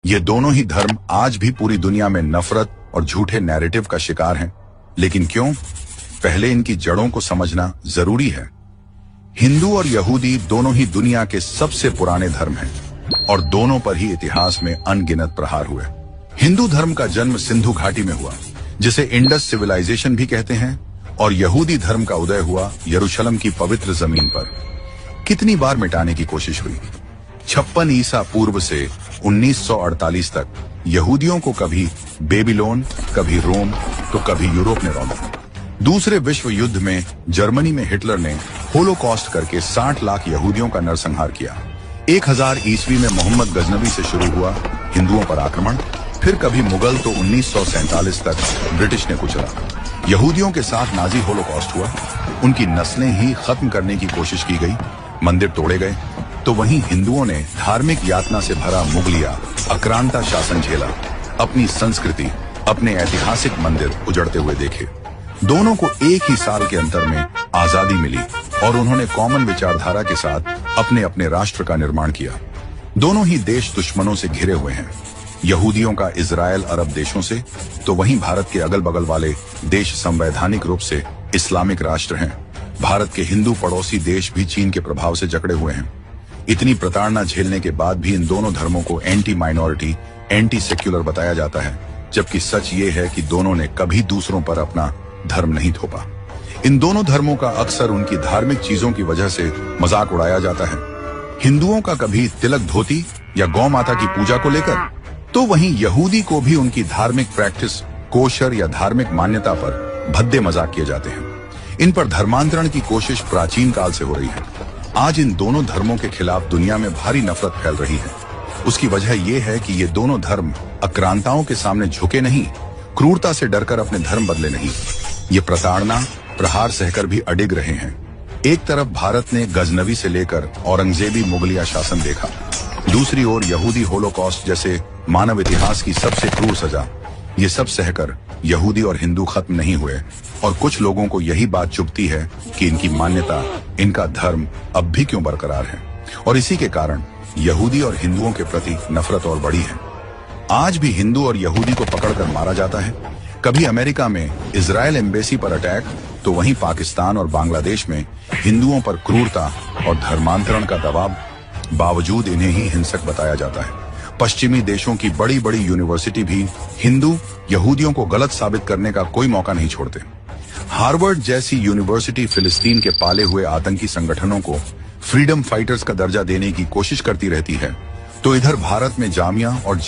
ये दोनों ही धर्म आज भी पूरी दुनिया में नफरत और झूठे नैरेटिव का शिकार हैं। लेकिन क्यों? पहले इनकी जड़ों को समझना जरूरी है। हिंदू और यहूदी दोनों ही दुनिया के सबसे पुराने धर्म हैं और दोनों पर ही इतिहास में अनगिनत प्रहार हुए। हिंदू धर्म का जन्म सिंधु घाटी में हुआ, जिसे इंडस सिविलाइजेशन भी कहते हैं, और यहूदी धर्म का उदय हुआ यरूशलेम की पवित्र जमीन पर। कितनी बार मिटाने की कोशिश हुई। 56 ईसा पूर्व से 1948 तक यहूदियों को कभी बेबीलोन, कभी रोम, तो कभी यूरोप ने रौंदा। दूसरे विश्व युद्ध में जर्मनी में हिटलर ने होलोकॉस्ट करके 60 लाख यहूदियों का नरसंहार किया। 1000 ईस्वी में मोहम्मद गजनवी से शुरू हुआ हिंदुओं पर आक्रमण, फिर कभी मुगल, तो 1947 तक ब्रिटिश ने कुचला। यहूदियों के साथ नाजी होलोकॉस्ट हुआ, उनकी नस्लें ही खत्म करने की कोशिश की गई, मंदिर तोड़े गए। तो वहीं हिंदुओं ने धार्मिक यातना से भरा मुगलिया आक्रांता शासन झेला, अपनी संस्कृति, अपने ऐतिहासिक मंदिर उजड़ते हुए देखे। दोनों को एक ही साल के अंतर में आजादी मिली और उन्होंने कॉमन विचारधारा के साथ अपने अपने राष्ट्र का निर्माण किया। दोनों ही देश दुश्मनों से घिरे हुए हैं, यहूदियों का इजराइल अरब देशों से, तो वहीं भारत के अगल बगल वाले देश संवैधानिक रूप से इस्लामिक राष्ट्र हैं। भारत के हिंदू पड़ोसी देश भी चीन के प्रभाव से जकड़े हुए हैं। इतनी प्रताड़ना झेलने के बाद भी इन दोनों धर्मों को एंटी माइनॉरिटी, एंटी सेक्युलर बताया जाता है, जबकि सच ये है कि दोनों ने कभी दूसरों पर अपना धर्म नहीं थोपा। इन दोनों धर्मों का अक्सर उनकी धार्मिक चीजों की वजह से मजाक उड़ाया जाता है। हिंदुओं का कभी तिलक धोती या गौ माता की पूजा को लेकर, तो वहीं यहूदी को भी उनकी धार्मिक प्रैक्टिस, कोशर या धार्मिक मान्यता पर भद्दे मजाक किए जाते हैं। इन पर धर्मांतरण की कोशिश प्राचीन काल से हो रही है। आज इन दोनों धर्मों के खिलाफ दुनिया में भारी नफरत फैल रही है। उसकी वजह यह है कि ये दोनों धर्म आक्रांताओं के सामने झुके नहीं, क्रूरता से डरकर अपने धर्म बदले नहीं। ये प्रताड़ना, प्रहार सहकर भी अडिग रहे हैं। एक तरफ भारत ने गजनवी से लेकर औरंगजेबी मुगलिया शासन देखा, दूसरी ओर यहूदी होलोकॉस्ट जैसे मानव इतिहास की सबसे क्रूर सजा। ये सब सहकर यहूदी और हिंदू खत्म नहीं हुए, और कुछ लोगों को यही बात चुभती है कि इनकी मान्यता, इनका धर्म अब भी क्यों बरकरार है, और इसी के कारण यहूदी और हिंदुओं के प्रति नफरत और बढ़ी है। आज भी हिंदू और यहूदी को पकड़कर मारा जाता है। कभी अमेरिका में इजराइल एम्बेसी पर अटैक, तो वहीं पाकिस्तान और बांग्लादेश में हिंदुओं पर क्रूरता और धर्मांतरण का दबाव, बावजूद इन्हें ही हिंसक बताया जाता है। पश्चिमी देशों की बड़ी बड़ी यूनिवर्सिटी भी हिंदू यहूदियों को गलत साबित करने का कोई मौका नहीं छोड़ते। हार्वर्ड जैसी यूनिवर्सिटी फिलिस्तीन के पाले हुए आतंकी संगठनों को फ्रीडम फाइटर्स का दर्जा देने की कोशिश करती रहती है, तो इधर भारत में जामिया और